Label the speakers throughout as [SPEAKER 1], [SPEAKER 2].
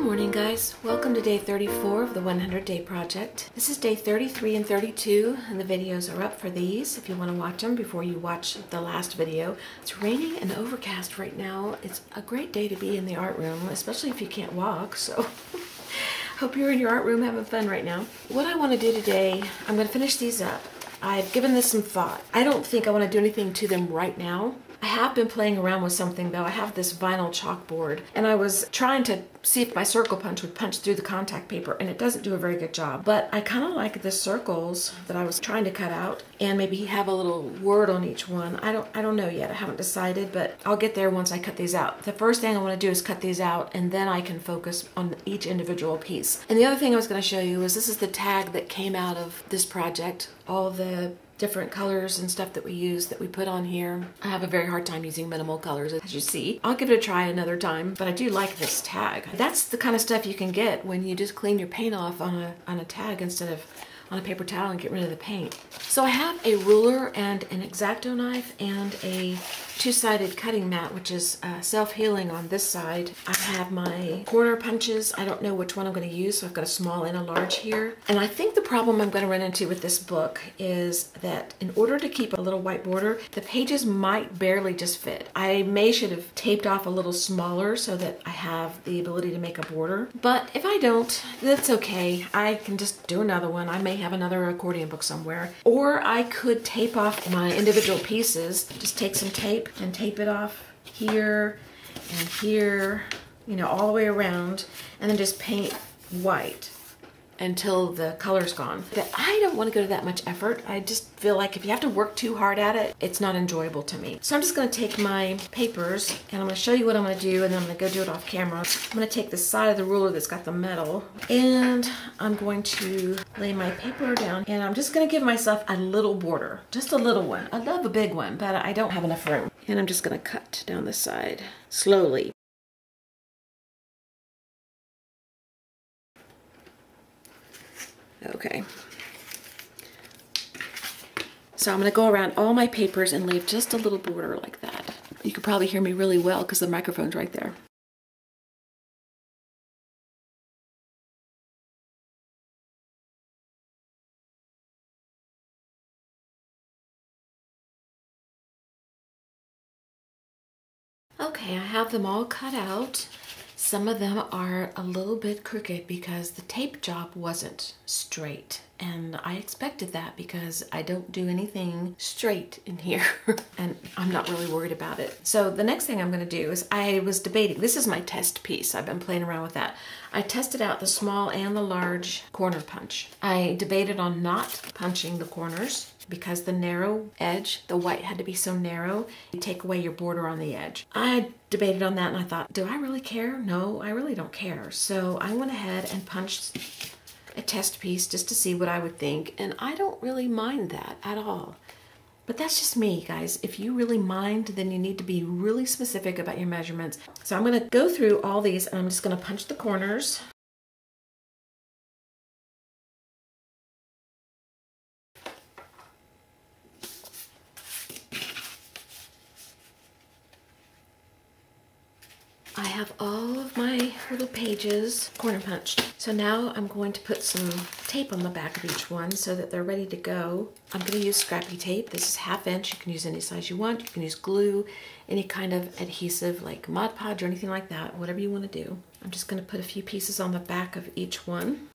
[SPEAKER 1] Good morning, guys. Welcome to day 34 of the 100 Day Project. This is day 33 and 32, and the videos are up for these if you want to watch them before you watch the last video. It's raining and overcast right now. It's a great day to be in the art room, especially if you can't walk, so hope you're in your art room having fun right now. What I want to do today, I'm going to finish these up. I've given this some thought. I don't think I want to do anything to them right now. I have been playing around with something though. I have this vinyl chalkboard and I was trying to see if my circle punch would punch through the contact paper, and it doesn't do a very good job. But I kind of like the circles that I was trying to cut out and maybe have a little word on each one. I don't know yet. I haven't decided, but I'll get there once I cut these out. The first thing I want to do is cut these out and then I can focus on each individual piece. And the other thing I was going to show you is this is the tag that came out of this project. All the different colors and stuff that we use that we put on here. I have a very hard time using minimal colors, as you see. I'll give it a try another time, but I do like this tag. That's the kind of stuff you can get when you just clean your paint off on a tag instead of on a paper towel and get rid of the paint. So I have a ruler and an X-Acto knife and a two-sided cutting mat, which is self-healing on this side. I have my corner punches. I don't know which one I'm going to use, so I've got a small and a large here. And I think the problem I'm going to run into with this book is that in order to keep a little white border, the pages might barely just fit. I should have taped off a little smaller so that I have the ability to make a border. But if I don't, that's okay. I can just do another one. I may have another accordion book somewhere. Or I could tape off my individual pieces. Just take some tape and tape it off here and here, you know, all the way around, and then just paint white until the color's gone. But I don't want to go to that much effort. I just feel like if you have to work too hard at it, it's not enjoyable to me. So I'm just going to take my papers and I'm going to show you what I'm going to do, and then I'm going to go do it off camera. I'm going to take the side of the ruler that's got the metal and I'm going to lay my paper down, and I'm just going to give myself a little border, just a little one. I love a big one, but I don't have enough room. And I'm just going to cut down the side slowly. Okay. So I'm going to go around all my papers and leave just a little border like that. You can probably hear me really well because the microphone's right there. Okay, I have them all cut out. Some of them are a little bit crooked because the tape job wasn't straight. And I expected that because I don't do anything straight in here and I'm not really worried about it. So the next thing I'm going to do is I was debating, this is my test piece. I've been playing around with that. I tested out the small and the large corner punch. I debated on not punching the corners because the narrow edge, the white had to be so narrow, you take away your border on the edge. I debated on that and I thought, do I really care? No, I really don't care. So I went ahead and punched a test piece just to see what I would think, and I don't really mind that at all. But that's just me, guys. If you really mind, then you need to be really specific about your measurements. So I'm going to go through all these and I'm just going to punch the corners. I have all of my little pages corner punched. So now I'm going to put some tape on the back of each one so that they're ready to go. I'm going to use scrappy tape. This is 1/2 inch. You can use any size you want. You can use glue, any kind of adhesive like Mod Podge or anything like that, whatever you want to do. I'm just going to put a few pieces on the back of each one.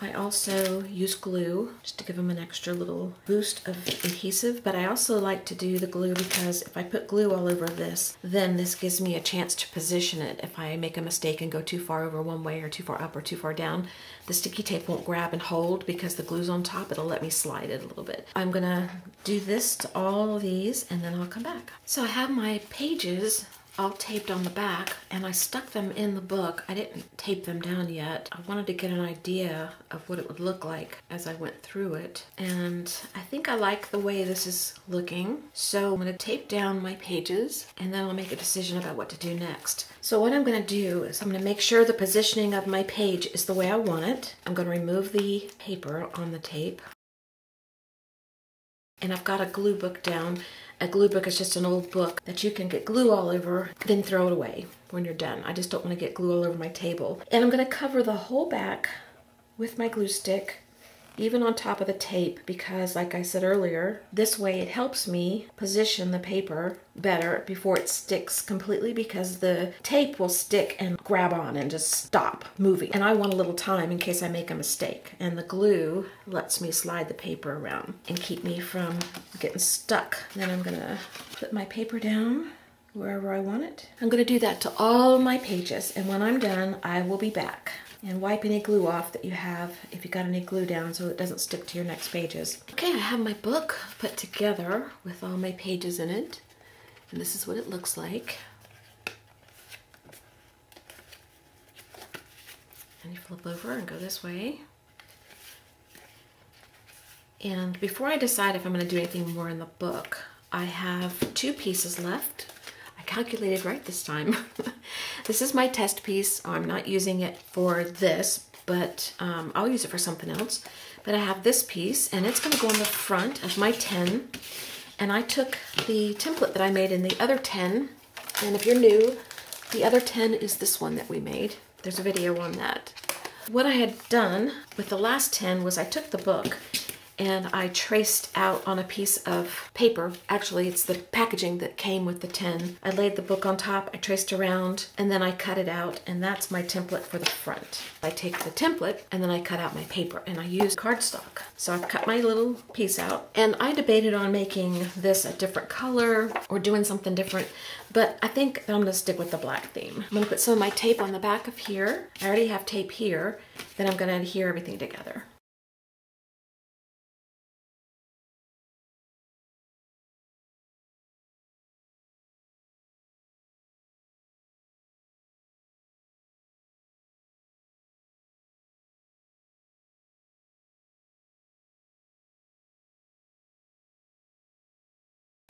[SPEAKER 1] I also use glue just to give them an extra little boost of adhesive, but I also like to do the glue because if I put glue all over this, then this gives me a chance to position it. If I make a mistake and go too far over one way or too far up or too far down, the sticky tape won't grab and hold because the glue's on top. It'll let me slide it a little bit. I'm gonna do this to all of these and then I'll come back. So I have my pages all taped on the back and I stuck them in the book. I didn't tape them down yet. I wanted to get an idea of what it would look like as I went through it, and I think I like the way this is looking. So I'm going to tape down my pages and then I'll make a decision about what to do next. So what I'm going to do is I'm going to make sure the positioning of my page is the way I want it. I'm going to remove the paper on the tape and I've got a glue book down. A glue book is just an old book that you can get glue all over, then throw it away when you're done. I just don't want to get glue all over my table. And I'm going to cover the whole back with my glue stick, even on top of the tape, because like I said earlier, this way it helps me position the paper better before it sticks completely, because the tape will stick and grab on and just stop moving. And I want a little time in case I make a mistake. And the glue lets me slide the paper around and keep me from getting stuck. Then I'm gonna put my paper down wherever I want it. I'm gonna do that to all my pages, and when I'm done, I will be back and wipe any glue off that you have, if you got any glue down, so it doesn't stick to your next pages. Okay, I have my book put together with all my pages in it, and this is what it looks like. And you flip over and go this way. And before I decide if I'm going to do anything more in the book, I have 2 pieces left. I calculated right this time. This is my test piece. I'm not using it for this, but I'll use it for something else. But I have this piece, and it's going to go on the front of my 10. And I took the template that I made in the other 10, and if you're new, the other 10 is this one that we made. There's a video on that. What I had done with the last 10 was I took the book and I traced out on a piece of paper. Actually, it's the packaging that came with the 10. I laid the book on top, I traced around, and then I cut it out, and that's my template for the front. I take the template and then I cut out my paper, and I use cardstock. So I've cut my little piece out, and I debated on making this a different color or doing something different, but I think I'm gonna stick with the black theme. I'm gonna put some of my tape on the back of here. I already have tape here. Then I'm gonna adhere everything together.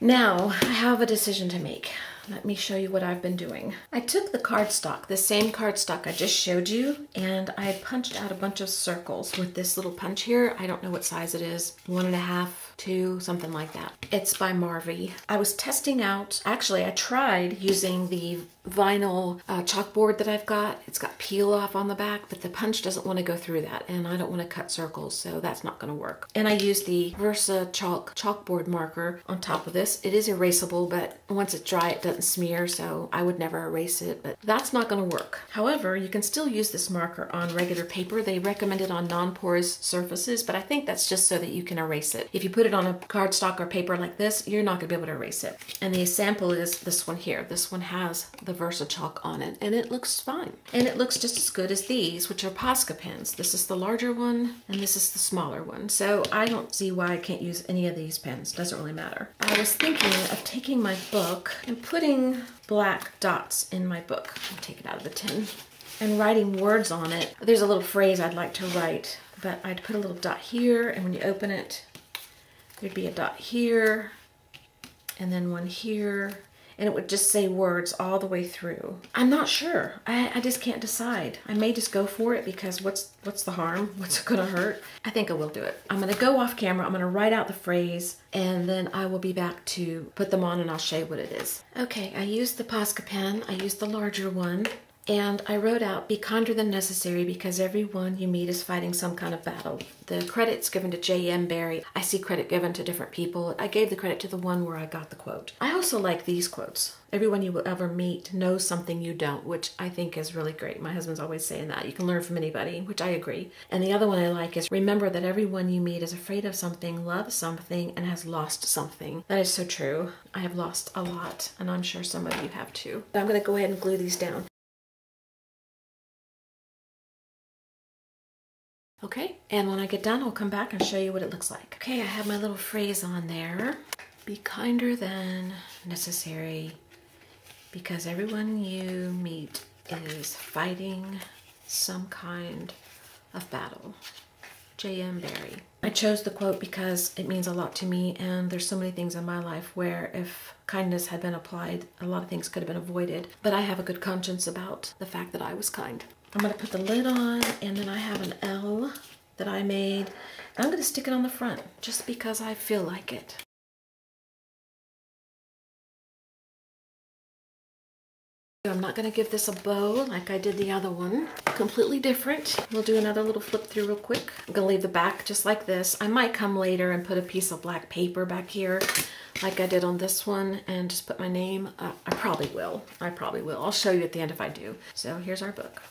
[SPEAKER 1] Now, I have a decision to make. Let me show you what I've been doing. I took the cardstock, the same cardstock I just showed you, and I punched out a bunch of circles with this little punch here. I don't know what size it is, 1.5, 2, something like that. It's by Marvy. I was testing out, actually I tried using the vinyl chalkboard that I've got. It's got peel off on the back, but the punch doesn't want to go through that, and I don't want to cut circles, so that's not going to work. And I used the Versa chalkboard marker on top of this. It is erasable, but once it's dry it doesn't smear, so I would never erase it, but that's not going to work. However, you can still use this marker on regular paper. They recommend it on non-porous surfaces, but I think that's just so that you can erase it. If you put it on a cardstock or paper like this, you're not going to be able to erase it. And the sample is this one here. This one has the Versa chalk on it, and it looks fine. And it looks just as good as these, which are Posca pens. This is the larger one, and this is the smaller one. So I don't see why I can't use any of these pens. Doesn't really matter. I was thinking of taking my book and putting black dots in my book. I'll take it out of the tin. And writing words on it. There's a little phrase I'd like to write, but I'd put a little dot here, and when you open it, there'd be a dot here, and then one here, and it would just say words all the way through. I'm not sure. I just can't decide. I may just go for it, because what's the harm? What's it gonna hurt? I think I will do it. I'm gonna go off camera, I'm gonna write out the phrase, and then I will be back to put them on and I'll show you what it is. Okay, I used the Posca pen, I used the larger one, and I wrote out, "Be kinder than necessary, because everyone you meet is fighting some kind of battle." The credit's given to J.M. Barrie. I see credit given to different people. I gave the credit to the one where I got the quote. I also like these quotes. "Everyone you will ever meet knows something you don't," which I think is really great. My husband's always saying that. You can learn from anybody, which I agree. And the other one I like is, "Remember that everyone you meet is afraid of something, loves something, and has lost something." That is so true. I have lost a lot, and I'm sure some of you have too. But I'm going to go ahead and glue these down. Okay, and when I get done, I'll come back and show you what it looks like. Okay, I have my little phrase on there. "Be kinder than necessary, because everyone you meet is fighting some kind of battle." J.M. Barrie. I chose the quote because it means a lot to me, and there's so many things in my life where if kindness had been applied, a lot of things could have been avoided. But I have a good conscience about the fact that I was kind. I'm going to put the lid on, and then I have an L that I made. And I'm gonna stick it on the front just because I feel like it. I'm not gonna give this a bow like I did the other one. Completely different. We'll do another little flip through real quick. I'm gonna leave the back just like this. I might come later and put a piece of black paper back here like I did on this one and just put my name. I probably will. I'll show you at the end if I do. So here's our book.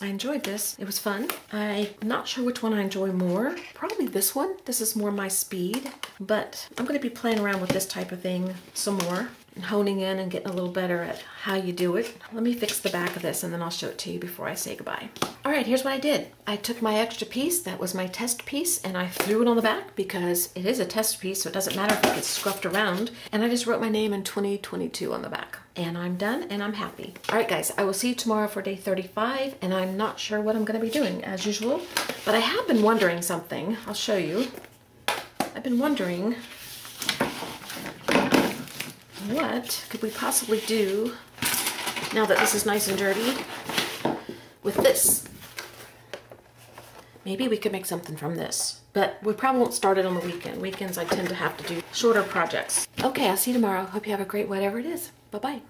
[SPEAKER 1] I enjoyed this. It was fun. I'm not sure which one I enjoy more. Probably this one. This is more my speed, but I'm going to be playing around with this type of thing some more and honing in and getting a little better at how you do it. Let me fix the back of this and then I'll show it to you before I say goodbye. All right, here's what I did. I took my extra piece, that was my test piece, and I threw it on the back because it is a test piece, so it doesn't matter if it gets scuffed around. And I just wrote my name in 2022 on the back. And I'm done and I'm happy. All right, guys, I will see you tomorrow for day 35, and I'm not sure what I'm gonna be doing as usual, but I have been wondering something. I'll show you. I've been wondering, what could we possibly do now that this is nice and dirty with this? Maybe we could make something from this, but we probably won't start it on the weekend. Weekends I tend to have to do shorter projects. Okay, I'll see you tomorrow. Hope you have a great whatever it is. Bye-bye.